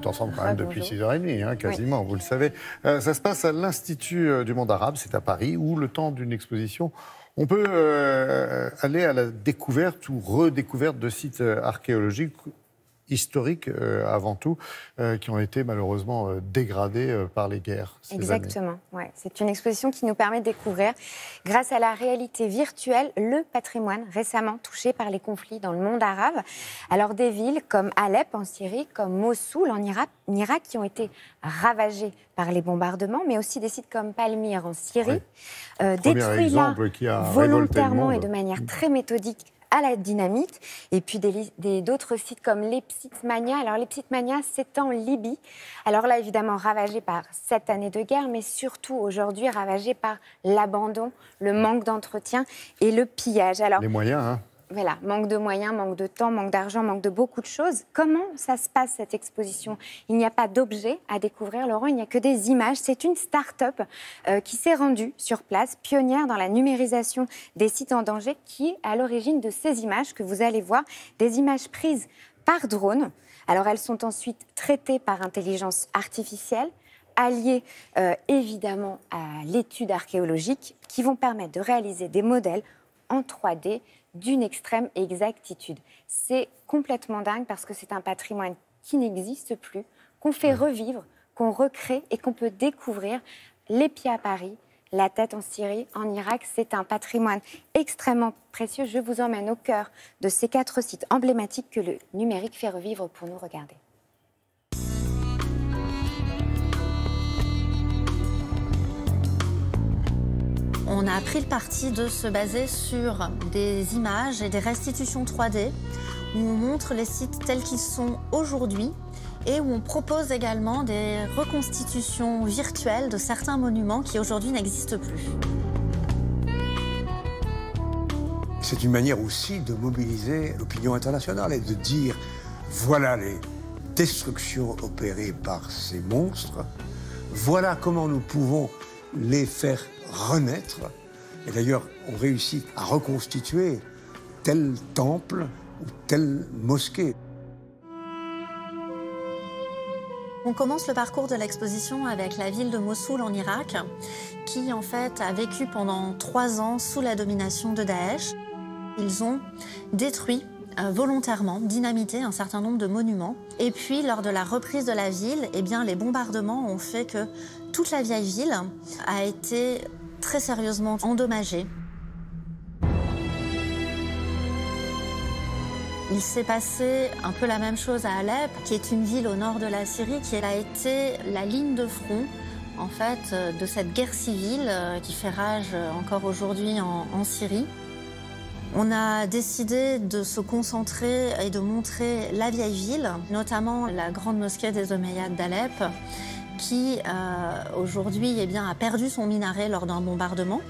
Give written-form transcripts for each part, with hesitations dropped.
ensemble quand même depuis 6h30, hein, quasiment, oui. Vous le savez. Ça se passe à l'Institut du monde arabe, c'est à Paris, où le temps d'une exposition, on peut aller à la découverte ou redécouverte de sites archéologiques historiques avant tout, qui ont été malheureusement dégradés par les guerres. Exactement, ouais. C'est une exposition qui nous permet de découvrir, grâce à la réalité virtuelle, le patrimoine récemment touché par les conflits dans le monde arabe. Alors des villes comme Alep en Syrie, comme Mossoul en Irak qui ont été ravagées par les bombardements, mais aussi des sites comme Palmyre en Syrie, détruits là volontairement et de manière très méthodique à la dynamite, et puis d'autres sites comme l'Epsitmania. Alors l'Epsitmania, c'est en Libye. Alors là, évidemment, ravagé par 7 années de guerre, mais surtout aujourd'hui ravagé par l'abandon, le manque d'entretien et le pillage. Alors, les moyens, hein. Voilà, manque de moyens, manque de temps, manque d'argent, manque de beaucoup de choses. Comment ça se passe, cette exposition? Il n'y a pas d'objets à découvrir, Laurent, il n'y a que des images. C'est une start-up qui s'est rendue sur place, pionnière dans la numérisation des sites en danger, qui est à l'origine de ces images que vous allez voir, des images prises par drone. Alors, elles sont ensuite traitées par intelligence artificielle, alliées évidemment à l'étude archéologique, qui vont permettre de réaliser des modèles en 3D d'une extrême exactitude. C'est complètement dingue parce que c'est un patrimoine qui n'existe plus, qu'on fait revivre, qu'on recrée et qu'on peut découvrir. Les pieds à Paris, la tête en Syrie, en Irak, c'est un patrimoine extrêmement précieux. Je vous emmène au cœur de ces 4 sites emblématiques que le numérique fait revivre pour nous regarder. On a pris le parti de se baser sur des images et des restitutions 3D où on montre les sites tels qu'ils sont aujourd'hui et où on propose également des reconstitutions virtuelles de certains monuments qui aujourd'hui n'existent plus. C'est une manière aussi de mobiliser l'opinion internationale et de dire voilà les destructions opérées par ces monstres, voilà comment nous pouvons les faire renaître. Et d'ailleurs, on réussit à reconstituer tel temple ou telle mosquée. On commence le parcours de l'exposition avec la ville de Mossoul en Irak, qui en fait a vécu pendant 3 ans sous la domination de Daesh. Ils ont détruit volontairement, dynamité un certain nombre de monuments. Et puis, lors de la reprise de la ville, eh bien, les bombardements ont fait que toute la vieille ville a été très sérieusement endommagée. Il s'est passé un peu la même chose à Alep, qui est une ville au nord de la Syrie, qui a été la ligne de front en fait, de cette guerre civile qui fait rage encore aujourd'hui en Syrie. On a décidé de se concentrer et de montrer la vieille ville, notamment la grande mosquée des Omeyyades d'Alep, qui aujourd'hui a perdu son minaret lors d'un bombardement.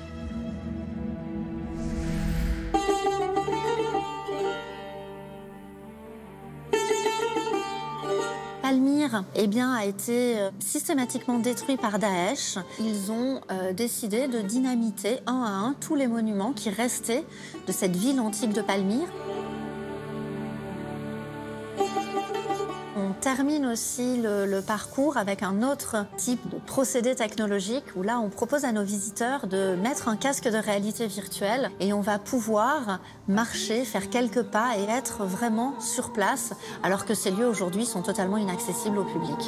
Palmyre a été systématiquement détruit par Daesh. Ils ont décidé de dynamiter un à un tous les monuments qui restaient de cette ville antique de Palmyre. On termine aussi le parcours avec un autre type de procédé technologique où là on propose à nos visiteurs de mettre un casque de réalité virtuelle et on va pouvoir marcher, faire quelques pas et être vraiment sur place alors que ces lieux aujourd'hui sont totalement inaccessibles au public.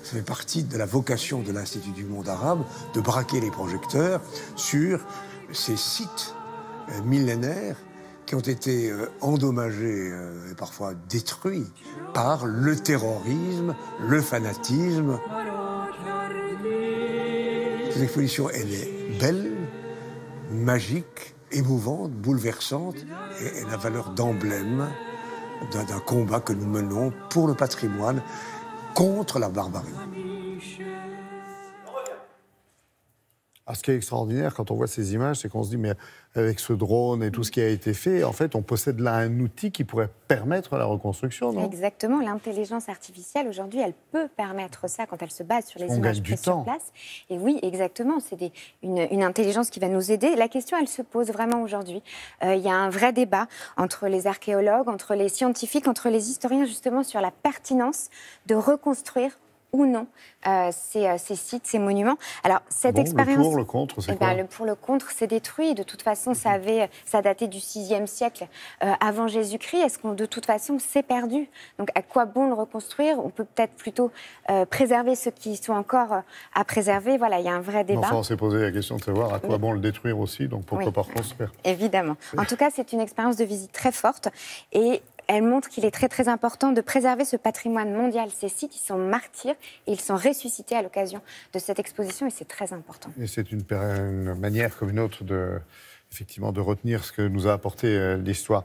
Ça fait partie de la vocation de l'Institut du monde arabe de braquer les projecteurs sur ces sites millénaires qui ont été endommagés et parfois détruits par le terrorisme, le fanatisme. Cette exposition, elle est belle, magique, émouvante, bouleversante, et elle a valeur d'emblème d'un combat que nous menons pour le patrimoine contre la barbarie. Ce qui est extraordinaire quand on voit ces images, c'est qu'on se dit, mais avec ce drone et tout ce qui a été fait, en fait, on possède là un outil qui pourrait permettre la reconstruction, non? Exactement. L'intelligence artificielle, aujourd'hui, elle peut permettre ça quand elle se base sur les images prises sur place. Et oui, exactement. C'est une intelligence qui va nous aider. La question, elle se pose vraiment aujourd'hui. Il y a un vrai débat entre les archéologues, entre les scientifiques, entre les historiens, justement, sur la pertinence de reconstruire ou non ces sites, ces monuments. Alors, cette expérience... Le pour, le contre, c'est quoi? Le pour, le contre, c'est détruit. De toute façon, ça datait du VIe siècle avant Jésus-Christ. Est-ce qu'on, de toute façon, c'est perdu? Donc, à quoi bon le reconstruire? On peut peut-être plutôt préserver ceux qui sont encore à préserver. Voilà, il y a un vrai débat. Enfin, on s'est posé la question de savoir à quoi bon le détruire aussi, donc pourquoi pas reconstruire? Évidemment. En tout cas, c'est une expérience de visite très forte et elle montre qu'il est très très important de préserver ce patrimoine mondial. Ces sites, ils sont martyrs et ils sont ressuscités à l'occasion de cette exposition et c'est très important. Et c'est une manière comme une autre effectivement, de retenir ce que nous a apporté l'histoire.